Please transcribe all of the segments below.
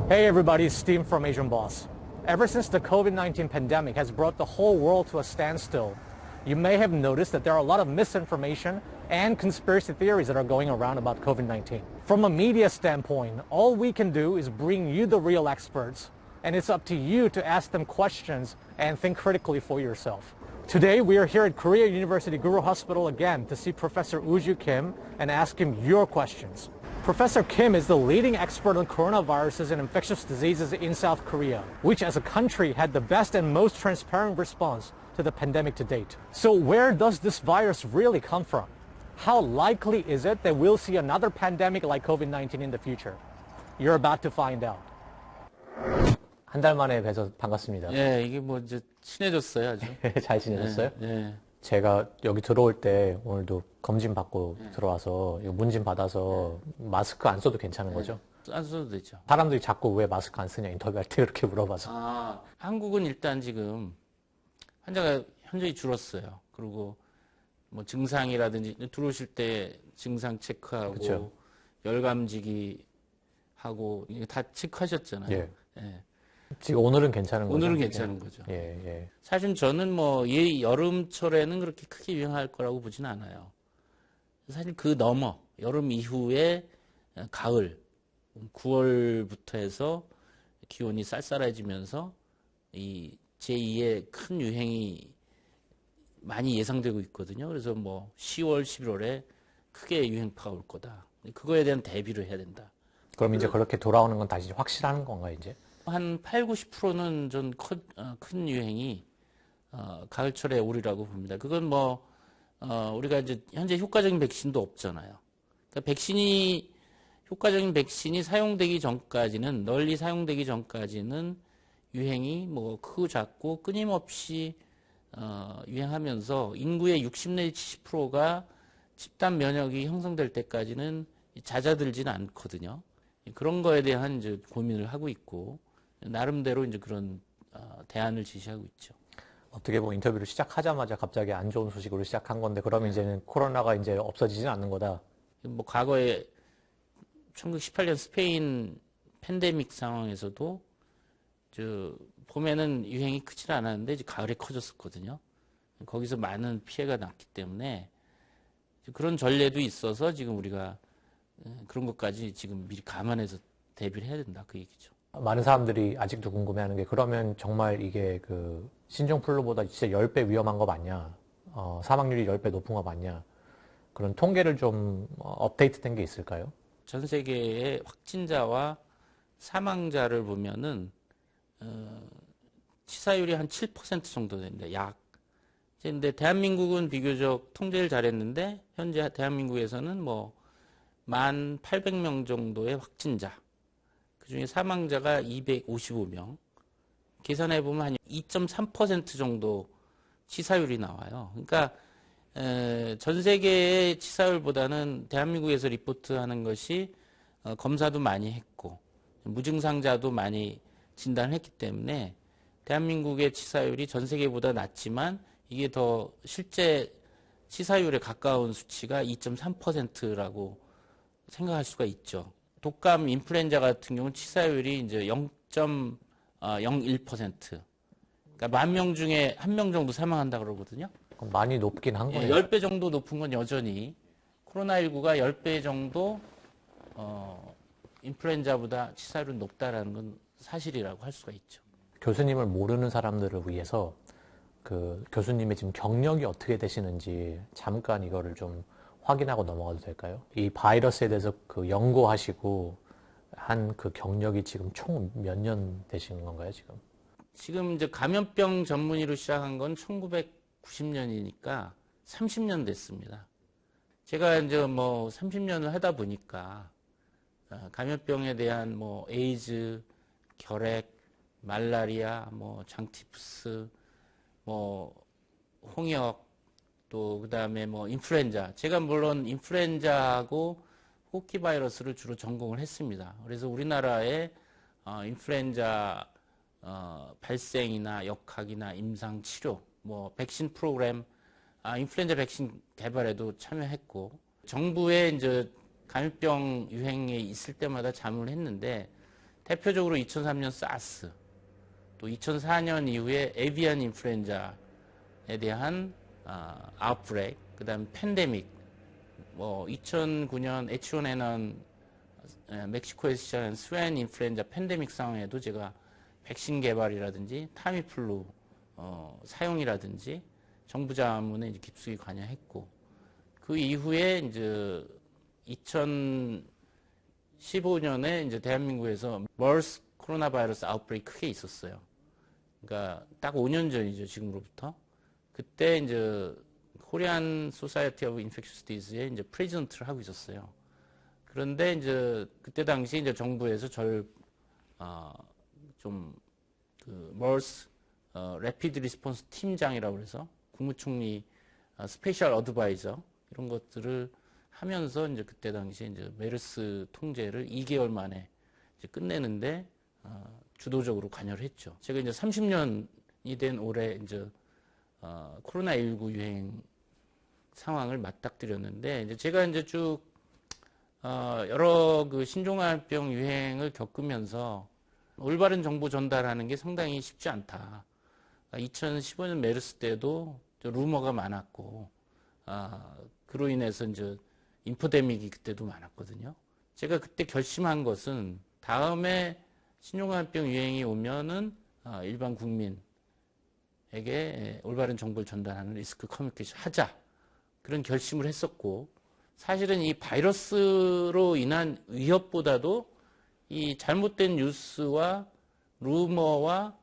Hey everybody, it's Steve from Asian Boss. Ever since the COVID-19 pandemic has brought the whole world to a standstill, you may have noticed that there are a lot of misinformation and conspiracy theories that are going around about COVID-19. From a media standpoint, all we can do is bring you the real experts, and it's up to you to ask them questions and think critically for yourself. Today, we are here at Korea University Guru Hospital again to see Professor Woo-Ju Kim and ask him your questions. Professor Kim is the leading expert on coronaviruses and infectious diseases in South Korea, which as a country had the best and most transparent response to the pandemic to date. So where does this virus really come from? How likely is it that we'll see another pandemic like COVID-19 in the future? You're about to find out. 한 달 만에 뵈서 반갑습니다. 예, 이게 뭐 이제 친해졌어요, 아주. 잘 지내셨어요? 예. 제가 여기 들어올 때 오늘도 검진 받고 들어와서 문진 받아서 마스크 안 써도 괜찮은 거죠? 안 써도 되죠. 사람들이 자꾸 왜 마스크 안 쓰냐 인터뷰할 때 그렇게 물어봐서. 한국은 일단 지금 환자가 현저히 줄었어요. 그리고 뭐 증상이라든지 들어오실 때 증상 체크하고 그쵸. 열감지기 하고 이게 다 체크하셨잖아요. 예. 예. 지금 오늘은 괜찮은 거죠? 오늘은 괜찮은 거죠. 예. 사실 저는 뭐 여름철에는 그렇게 크게 유행할 거라고 보지는 않아요. 사실 그 넘어 여름 이후에 가을 9월부터 해서 기온이 쌀쌀해지면서 이 제2의 큰 유행이 많이 예상되고 있거든요. 그래서 뭐 10월, 11월에 크게 유행파가 올 거다. 그거에 대한 대비를 해야 된다. 그럼 이제 그렇게 돌아오는 건 다시 확실한 건가요, 이제? 한 8, 90%는 전 큰 유행이 가을철에 오리라고 봅니다. 그건 뭐 우리가 이제 현재 효과적인 백신도 없잖아요. 그러니까 효과적인 백신이 사용되기 전까지는 널리 사용되기 전까지는 유행이 뭐 크고 작고 끊임없이 유행하면서 인구의 60 내지 70%가 집단 면역이 형성될 때까지는 잦아들지는 않거든요. 그런 거에 대한 이제 고민을 하고 있고 나름대로 이제 그런 대안을 제시하고 있죠. 어떻게 보면 인터뷰를 시작하자마자 갑자기 안 좋은 소식으로 시작한 건데 그러면 이제는 코로나가 이제 없어지진 않는 거다. 뭐 과거에 1918년 스페인 팬데믹 상황에서도 봄에는 유행이 크질 않았는데 이제 가을에 커졌었거든요. 거기서 많은 피해가 났기 때문에 그런 전례도 있어서 지금 우리가 그런 것까지 지금 미리 감안해서 대비를 해야 된다 그 얘기죠. 많은 사람들이 아직도 궁금해하는 게 그러면 정말 이게 그 신종플루보다 진짜 10배 위험한 거 맞냐? 사망률이 10배 높은 거 맞냐? 그런 통계를 좀 업데이트된 게 있을까요? 전 세계의 확진자와 사망자를 보면은 치사율이 한 7% 정도 됩니다. 약. 근데 대한민국은 비교적 통제를 잘했는데 현재 대한민국에서는 뭐 1,800명 정도의 확진자. 그중에 사망자가 255명. 계산해보면 한 2.3% 정도 치사율이 나와요. 그러니까 전 세계의 치사율보다는 대한민국에서 리포트하는 것이 검사도 많이 했고 무증상자도 많이 진단을 했기 때문에 대한민국의 치사율이 전 세계보다 낮지만 이게 더 실제 치사율에 가까운 수치가 2.3%라고 생각할 수가 있죠. 독감 인플루엔자 같은 경우는 치사율이 이제 0.01%. 그러니까 10,000명 중에 1명 정도 사망한다 그러거든요. 많이 높긴 한 거예요. 10배 정도 높은 건 여전히 코로나19가 10배 정도 인플루엔자보다 치사율은 높다라는 건 사실이라고 할 수가 있죠. 교수님을 모르는 사람들을 위해서 그 교수님의 지금 경력이 어떻게 되시는지 잠깐 이거를 좀 확인하고 넘어가도 될까요? 이 바이러스에 대해서 그 연구하시고 한 그 경력이 지금 총 몇 년 되시는 건가요, 지금? 지금 이제 감염병 전문의로 시작한 건 1990년이니까 30년 됐습니다. 제가 이제 뭐 30년을 하다 보니까 감염병에 대한 뭐 에이즈, 결핵, 말라리아, 뭐 장티푸스, 뭐 홍역, 또 그다음에 뭐 인플루엔자. 제가 물론 인플루엔자하고 호흡기 바이러스를 주로 전공을 했습니다. 그래서 우리나라의 인플루엔자 발생이나 역학이나 임상 치료, 뭐 백신 프로그램, 인플루엔자 백신 개발에도 참여했고 정부의 이제 감염병 유행에 있을 때마다 자문을 했는데 대표적으로 2003년 사스, 또 2004년 이후에 에비안 인플루엔자에 대한 아웃브레이크, 그다음 팬데믹, 뭐 2009년 H1N1 멕시코에서 시작한 스웨인 인플루엔자 팬데믹 상황에도 제가 백신 개발이라든지 타미플루 사용이라든지 정부 자문에 이제 깊숙이 관여했고, 그 이후에 이제 2015년에 이제 대한민국에서 머스 코로나 바이러스 아웃브레이크 크게 있었어요. 그러니까 딱 5년 전이죠, 지금으로부터. 그때 이제 코리안 소사이어티 오브 인펙셔스 디지즈에 이제 프레지던트를 하고 있었어요. 그런데 이제 그때 당시 이제 정부에서 머스 래피드 리스폰스 팀장이라고 해서 국무총리 스페셜 어드바이저 이런 것들을 하면서 이제 그때 당시 이제 메르스 통제를 2개월 만에 이제 끝내는데 주도적으로 관여를 했죠. 제가 이제 30년이 된 올해 이제 코로나19 유행 상황을 맞닥뜨렸는데, 이제 제가 이제 쭉 여러 그 신종합병 유행을 겪으면서 올바른 정보 전달하는 게 상당히 쉽지 않다. 2015년 메르스 때도 루머가 많았고, 그로 인해서 이제 인포데믹이 그때도 많았거든요. 제가 그때 결심한 것은 다음에 신종합병 유행이 오면은 일반 국민에게 올바른 정보를 전달하는 리스크 커뮤니케이션 하자. 그런 결심을 했었고, 사실은 이 바이러스로 인한 위협보다도 이 잘못된 뉴스와 루머와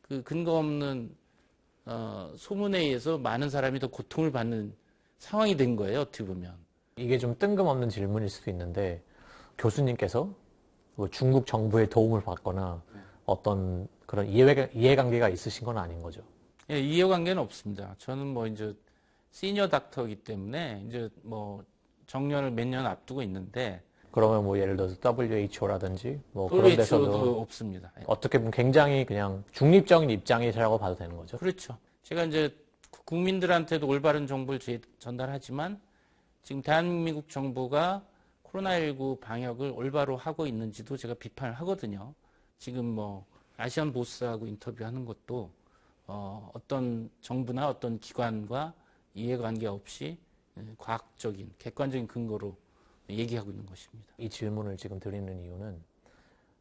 그 근거 없는 소문에 의해서 많은 사람이 더 고통을 받는 상황이 된 거예요, 어떻게 보면. 이게 좀 뜬금없는 질문일 수도 있는데, 교수님께서 뭐 중국 정부의 도움을 받거나 어떤 그런 이해관계가 있으신 건 아닌 거죠? 예, 이해관계는 없습니다. 저는 뭐 이제 시니어 닥터이기 때문에 이제 뭐 정년을 몇 년 앞두고 있는데, 그러면 뭐 예를 들어서 WHO라든지 뭐 그런 데서도 없습니다. 예. 어떻게 보면 굉장히 그냥 중립적인 입장이라고 봐도 되는 거죠? 그렇죠. 제가 이제 국민들한테도 올바른 정보를 전달하지만 지금 대한민국 정부가 코로나19 방역을 올바로 하고 있는지도 제가 비판을 하거든요. 지금 뭐 아시안 보스하고 인터뷰하는 것도 어떤 정부나 어떤 기관과 이해관계 없이 과학적인 객관적인 근거로 얘기하고 있는 것입니다. 이 질문을 지금 드리는 이유는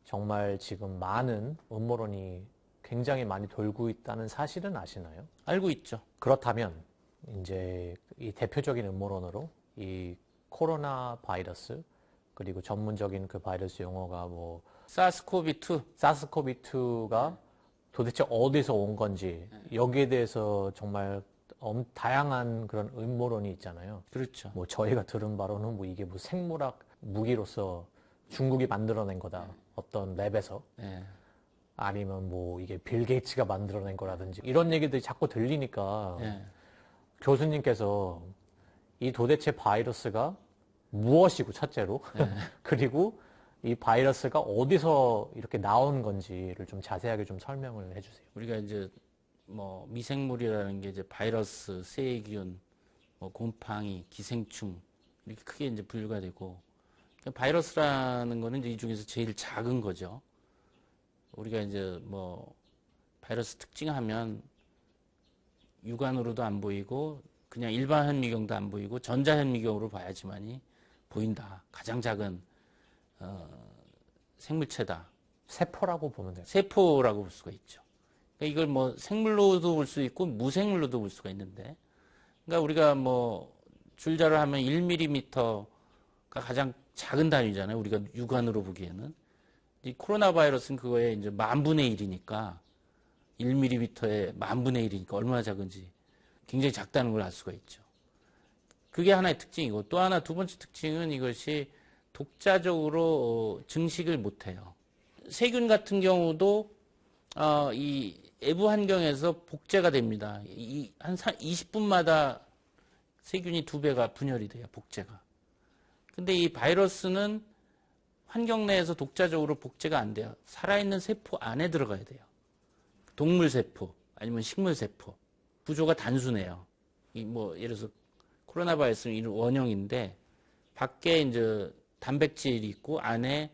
정말 지금 많은 음모론이 굉장히 많이 돌고 있다는 사실은 아시나요? 알고 있죠. 그렇다면 이제 이 대표적인 음모론으로 이 코로나 바이러스, 그리고 전문적인 그 바이러스 용어가 뭐 사스코비2가 도대체 어디서 온 건지, 여기에 대해서 정말 다양한 그런 음모론이 있잖아요. 그렇죠. 뭐 저희가 들은 바로는 뭐 이게 뭐 생물학 무기로서 중국이 만들어낸 거다. 어떤 랩에서. 네. 아니면 뭐 이게 빌 게이츠가 만들어낸 거라든지 이런 얘기들이 자꾸 들리니까 네. 교수님께서 이 도대체 바이러스가 무엇이고, 첫째로 그리고 이 바이러스가 어디서 이렇게 나온 건지를 좀 자세하게 좀 설명을 해주세요. 우리가 이제 뭐 미생물이라는 게 이제 바이러스, 세균, 뭐 곰팡이, 기생충 이렇게 크게 이제 분류가 되고, 바이러스라는 거는 이제 이 중에서 제일 작은 거죠. 우리가 이제 뭐 바이러스 특징하면 육안으로도 안 보이고 그냥 일반 현미경도 안 보이고 전자 현미경으로 봐야지만이 보인다. 가장 작은 생물체다. 세포라고 보면 돼요. 세포라고 볼 수가 있죠. 그러니까 이걸 뭐 생물로도 볼 수 있고 무생물로도 볼 수가 있는데, 그러니까 우리가 뭐 줄자로 하면 1mm가 가장 작은 단위잖아요. 우리가 육안으로 보기에는. 이 코로나 바이러스는 그거에 이제 10,000분의 1이니까 1mm의 10,000분의 1이니까 얼마나 작은지 굉장히 작다는 걸 알 수가 있죠. 그게 하나의 특징이고, 또 하나 두 번째 특징은 이것이 독자적으로 증식을 못해요. 세균 같은 경우도 이 외부 환경에서 복제가 됩니다. 한 20분마다 세균이 2배가 분열이 돼요, 복제가. 근데 이 바이러스는 환경 내에서 독자적으로 복제가 안 돼요. 살아있는 세포 안에 들어가야 돼요. 동물 세포 아니면 식물 세포. 구조가 단순해요. 뭐 예를 들어서 코로나 바이러스는 원형인데 밖에 이제 단백질이 있고 안에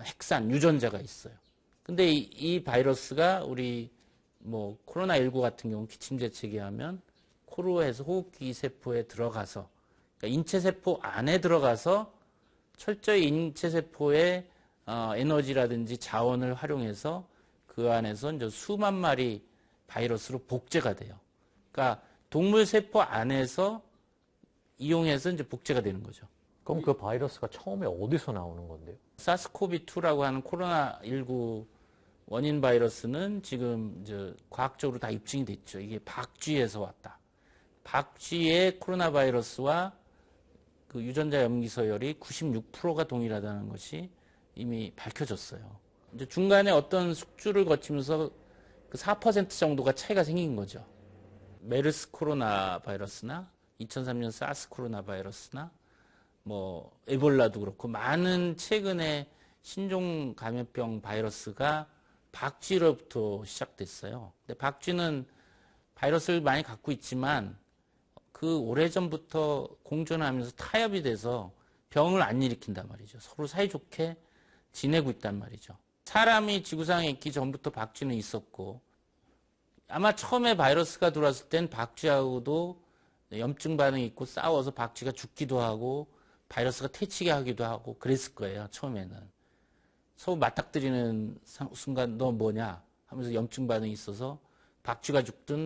핵산 유전자가 있어요. 근데 이 바이러스가 우리 뭐 코로나19 같은 경우 기침재채기 하면 코로 해서 호흡기 세포에 들어가서 그러니까 인체 세포 안에 들어가서 철저히 인체 세포의 에너지라든지 자원을 활용해서 그 안에서 이제 수만 마리 바이러스로 복제가 돼요. 그러니까 동물 세포 안에서 이용해서 이제 복제가 되는 거죠. 그럼 그 바이러스가 처음에 어디서 나오는 건데요? 사스코비2라고 하는 코로나19 원인 바이러스는 지금 이제 과학적으로 다 입증이 됐죠. 이게 박쥐에서 왔다. 박쥐의 코로나 바이러스와 그 유전자 염기 서열이 96%가 동일하다는 것이 이미 밝혀졌어요. 이제 중간에 어떤 숙주를 거치면서 그 4% 정도가 차이가 생긴 거죠. 메르스 코로나 바이러스나 2003년 사스 코로나 바이러스나 뭐 에볼라도 그렇고 많은 최근에 신종 감염병 바이러스가 박쥐로부터 시작됐어요. 근데 박쥐는 바이러스를 많이 갖고 있지만 그 오래전부터 공존하면서 타협이 돼서 병을 안 일으킨단 말이죠. 서로 사이좋게 지내고 있단 말이죠. 사람이 지구상에 있기 전부터 박쥐는 있었고 아마 처음에 바이러스가 들어왔을 땐 박쥐하고도 염증 반응이 있고 싸워서 박쥐가 죽기도 하고 바이러스가 퇴치게 하기도 하고 그랬을 거예요. 처음에는. 서로 맞닥뜨리는 순간 너 뭐냐 하면서 염증 반응이 있어서 박쥐가 죽든